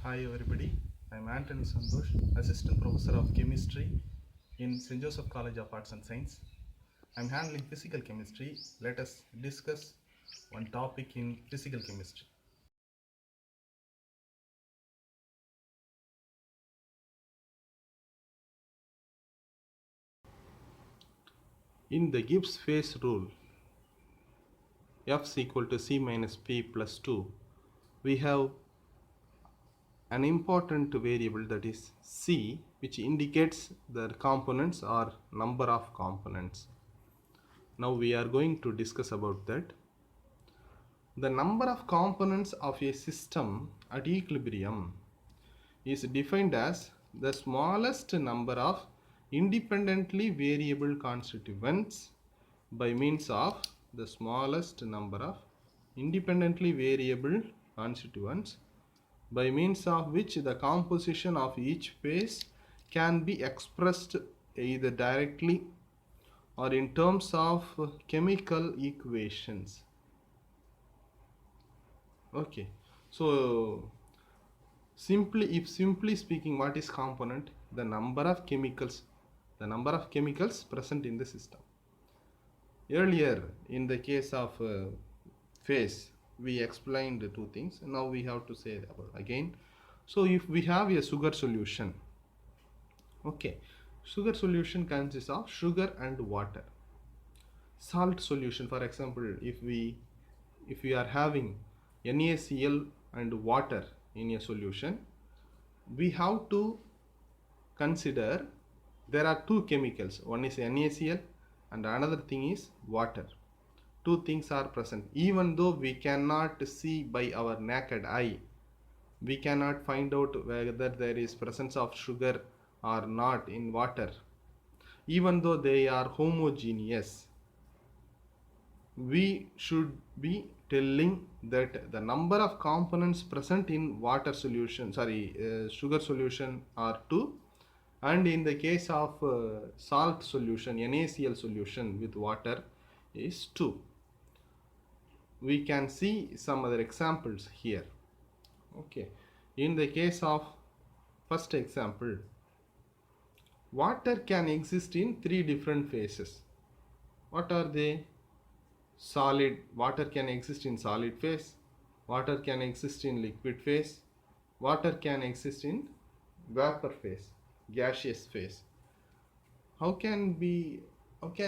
Hi everybody, I am Anthony Santosh, Assistant Professor of Chemistry in St. Joseph College of Arts and Science. I am handling physical chemistry. Let us discuss one topic in physical chemistry. In the Gibbs phase rule, F is equal to C minus P plus 2, we have an important variable, that is C, which indicates the components or number of components. Now we are going to discuss about that. The number of components of a system at equilibrium is defined as the smallest number of independently variable constituents by means of the smallest number of independently variable constituents by means of which the composition of each phase can be expressed either directly or in terms of chemical equations. Okay, so simply speaking, what is component? The number of chemicals present in the system. Earlier in the case of phase, we explained two things. Now we have to say about again. So if we have a sugar solution, okay, sugar solution consists of sugar and water. Salt solution, for example, if we are having NaCl and water in a solution, we have to consider there are two chemicals. One is NaCl and another thing is water. Two things are present. Even though we cannot see by our naked eye, we cannot find out whether there is presence of sugar or not in water. Even though they are homogeneous, we should be telling that the number of components present in water solution, sugar solution are 2, and in the case of salt solution, NaCl solution with water is 2. We can see some other examples here. Okay, in the case of first example, water can exist in 3 different phases. What are they? Solid. Water can exist in solid phase, water can exist in liquid phase, water can exist in vapor phase, gaseous phase. How can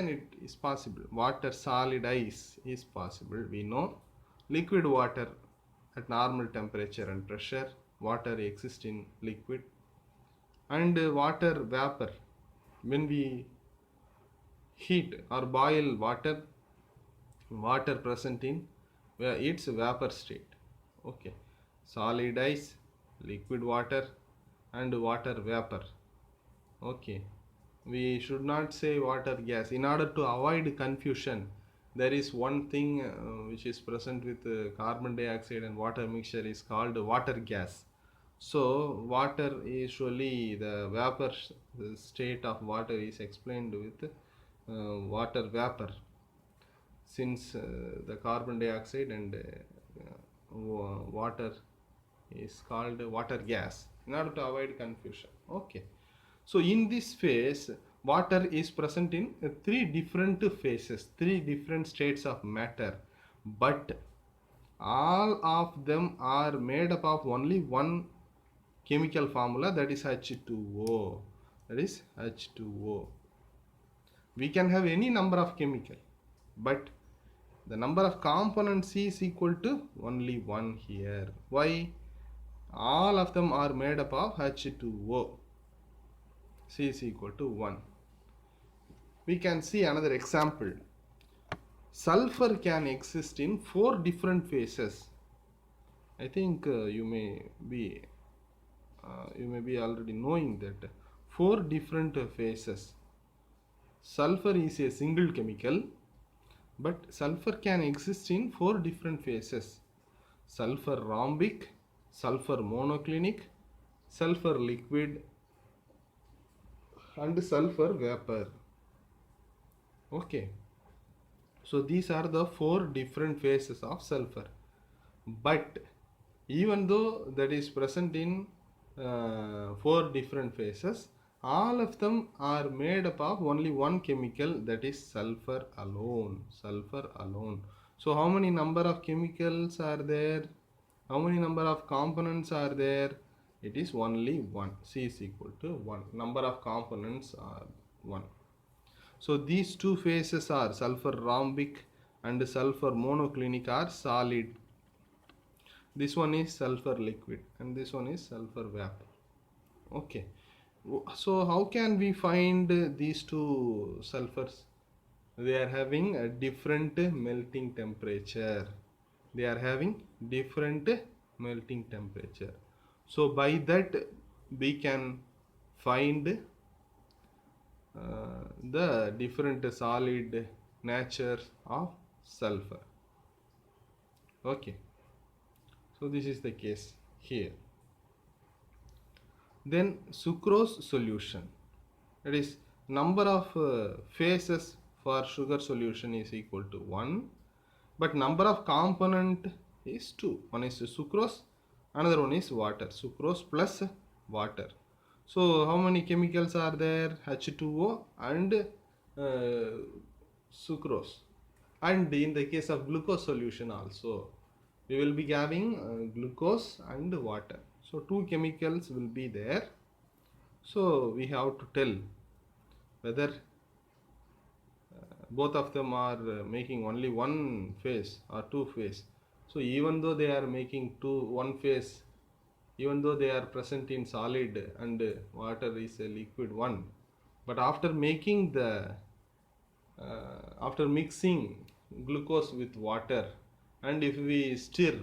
it is possible? Water, solid, ice is possible, we know. Liquid water at normal temperature and pressure, water exists in liquid. And water vapor, when we heat or boil water present in its vapor state. Okay, solid ice, liquid water and water vapor. Okay, we should not say water gas. In order to avoid confusion, there is one thing which is present with carbon dioxide and water mixture is called water gas. So water, usually the vapor state of water is explained with water vapor, since the carbon dioxide and water is called water gas, in order to avoid confusion. Okay, so in this phase, water is present in 3 different phases, 3 different states of matter, but all of them are made up of only one chemical formula, that is H2O. We can have any number of chemical, but the number of components is equal to only 1 here. Why? All of them are made up of H2O. C is equal to 1. We can see another example. Sulfur can exist in 4 different phases. I think you may be already knowing that 4 different phases. Sulfur is a single chemical, but sulfur can exist in 4 different phases: sulfur rhombic, sulfur monoclinic, sulfur liquid and sulfur vapor. Okay, so these are the 4 different phases of sulfur, but even though that is present in 4 different phases, all of them are made up of only one chemical, that is sulfur alone. Sulfur alone. So how many number of chemicals are there? How many number of components are there? It is only 1. C is equal to 1. Number of components are 1. So these two phases are sulfur rhombic and sulfur monoclinic are solid. This one is sulfur liquid and this one is sulfur vapor. Okay. So how can we find these two sulfurs? They are having a different melting temperature. They are having different melting temperature. So by that we can find the different solid nature of sulfur. Okay. So this is the case here. Then sucrose solution, that is number of phases for sugar solution is equal to 1, but number of component is 2. One is sucrose, another one is water. Sucrose plus water. So how many chemicals are there? H2O and sucrose. And in the case of glucose solution also, we will be having glucose and water. So two chemicals will be there. So we have to tell whether both of them are making only one phase or two phase. So even though they are making one phase, even though they are present in solid and water is a liquid one, but after making the after mixing glucose with water, and if we stir,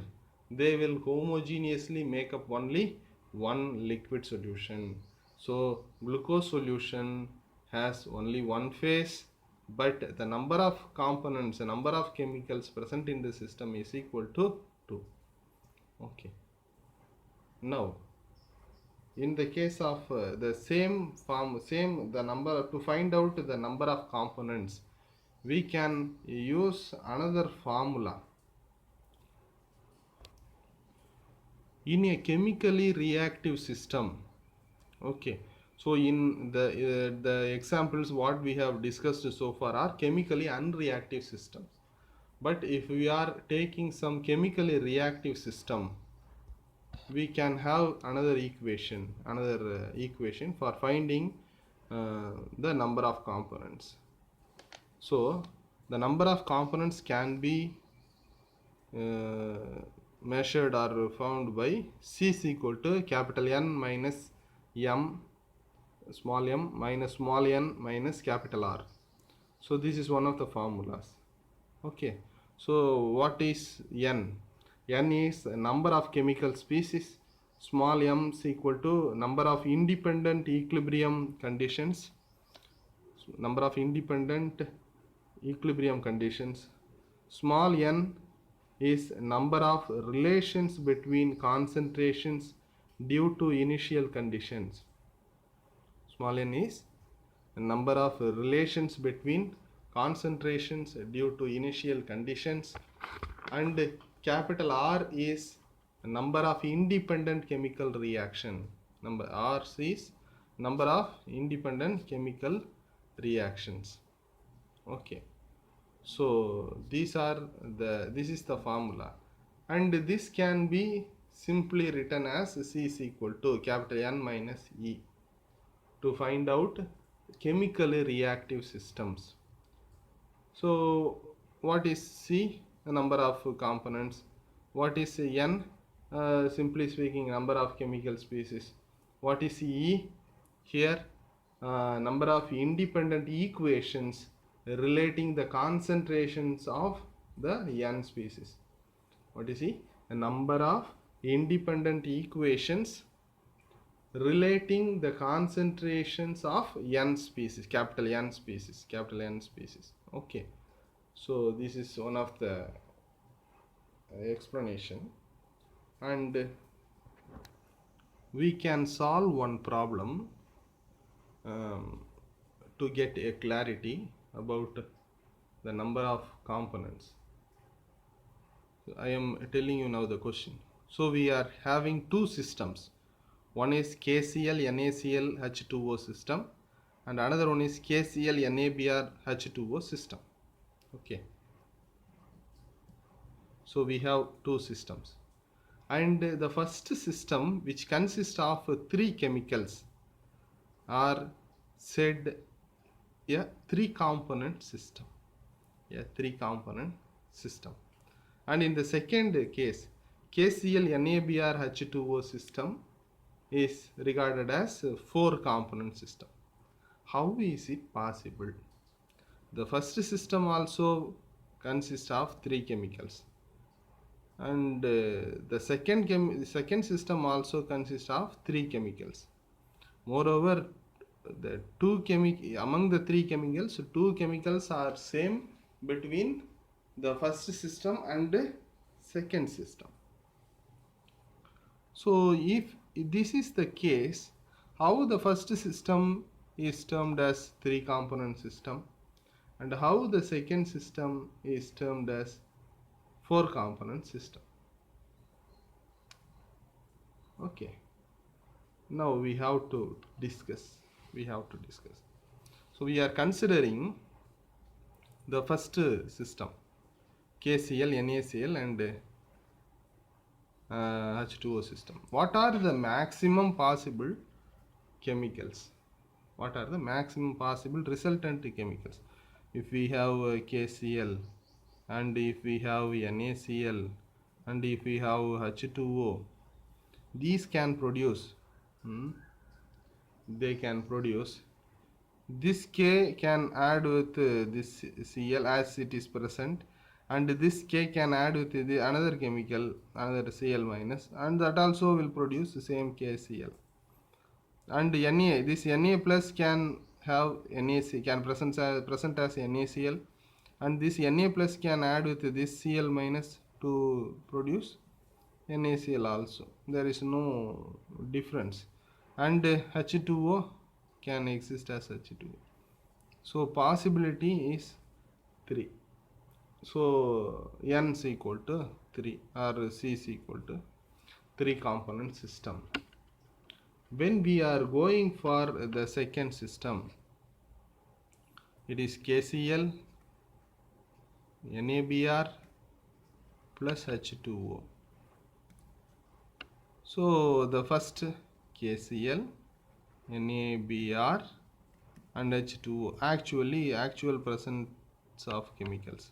they will homogeneously make up only one liquid solution. So glucose solution has only one phase, but the number of components, the number of chemicals present in the system is equal to 2. Okay. Now in the case of the the number, to find out the number of components, we can use another formula. In a chemically reactive system, okay, so in the examples what we have discussed so far are chemically unreactive systems, but if we are taking some chemically reactive system, we can have another equation for finding the number of components. So the number of components can be measured or found by C is equal to capital N minus M small m minus small n minus capital R. So this is one of the formulas. Okay. So what is N? N is number of chemical species. Small m is equal to number of independent equilibrium conditions. Number of independent equilibrium conditions. Small n is number of relations between concentrations due to initial conditions. Small n is the number of relations between concentrations due to initial conditions, and capital R is number of independent chemical reaction. Number R is number of independent chemical reactions. Okay. So this is the formula, and this can be simply written as C is equal to capital N minus E to find out chemically reactive systems. So what is C? The number of components. What is N? Simply speaking, number of chemical species. What is E? Here number of independent equations relating the concentrations of the N species. What is E? A number of independent equations relating the concentrations of N species, capital N species, capital N species. Okay. So this is one of the explanation, and we can solve one problem to get a clarity about the number of components. So I am telling you now the question. So we are having two systems. One is KCl NaCl H2O system and another one is KCl NaBr H2O system. Okay. So we have two systems. And the first system, which consists of three chemicals, are said a three component system. A three component system. And in the second case, KCl NaBr H2O system is regarded as a four component system. How is it possible? The first system also consists of three chemicals, and the second system also consists of three chemicals. Moreover, the among the three chemicals, two chemicals are same between the first system and the second system. So if this is the case, how the first system is termed as three component system and how the second system is termed as four component system? Okay, now we have to discuss. So we are considering the first system, KCl NaCl and H2O system. What are the maximum possible chemicals? What are the maximum possible resultant chemicals? If we have KCl and if we have NaCl and if we have H2O, these can produce, they can produce, this K can add with this Cl as it is present, and this K can add with the another chemical, another Cl minus, and that also will produce the same KCl. And Na, this Na plus can have NaC, can present as NaCl, and this Na plus can add with this Cl minus to produce NaCl also. There is no difference. And H2O can exist as H2O. So possibility is 3. So N is equal to 3 or C is equal to 3 component system. When we are going for the second system, it is KCl NaBr plus H2O. So the first KCl NaBr and H2O, actual presence of chemicals,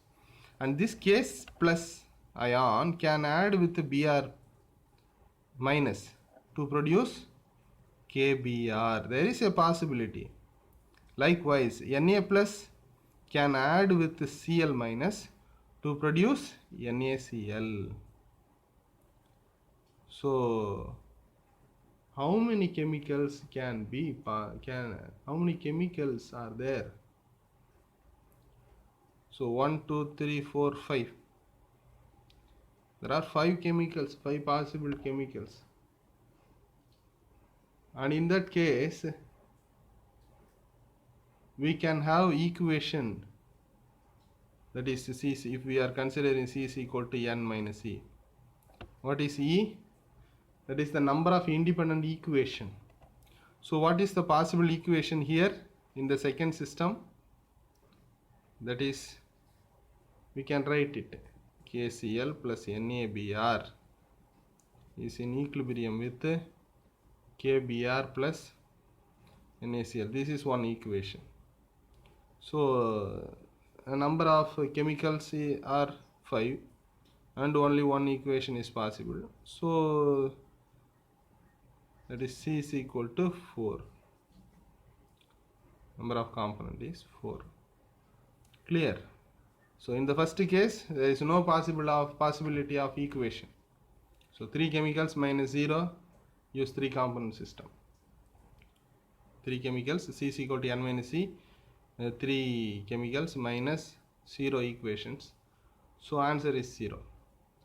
and this K plus ion can add with Br minus to produce KBr. There is a possibility. Likewise, Na plus can add with Cl minus to produce NaCl. So how many chemicals how many chemicals are there? So 1, 2, 3, 4, 5. There are 5 chemicals, 5 possible chemicals. And in that case, we can have equation, that is C, if we are considering C is equal to N minus E. What is E? That is the number of independent equation. So what is the possible equation here in the second system? That is, we can write it, KCl plus NaBr is in equilibrium with KBr plus NaCl. This is one equation. So a number of chemicals are 5 and only one equation is possible. So that is C is equal to 4. Number of component is 4. Clear? So in the first case, there is no possibility of equation. So 3 chemicals minus 0, use 3 component system. 3 chemicals, C is equal to N minus C, 3 chemicals minus 0 equations. So answer is 0.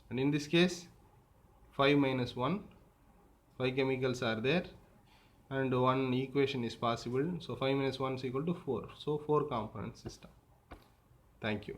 And in this case, 5 minus 1, 5 chemicals are there and one equation is possible. So 5 minus 1 is equal to 4. So 4 component system. Thank you.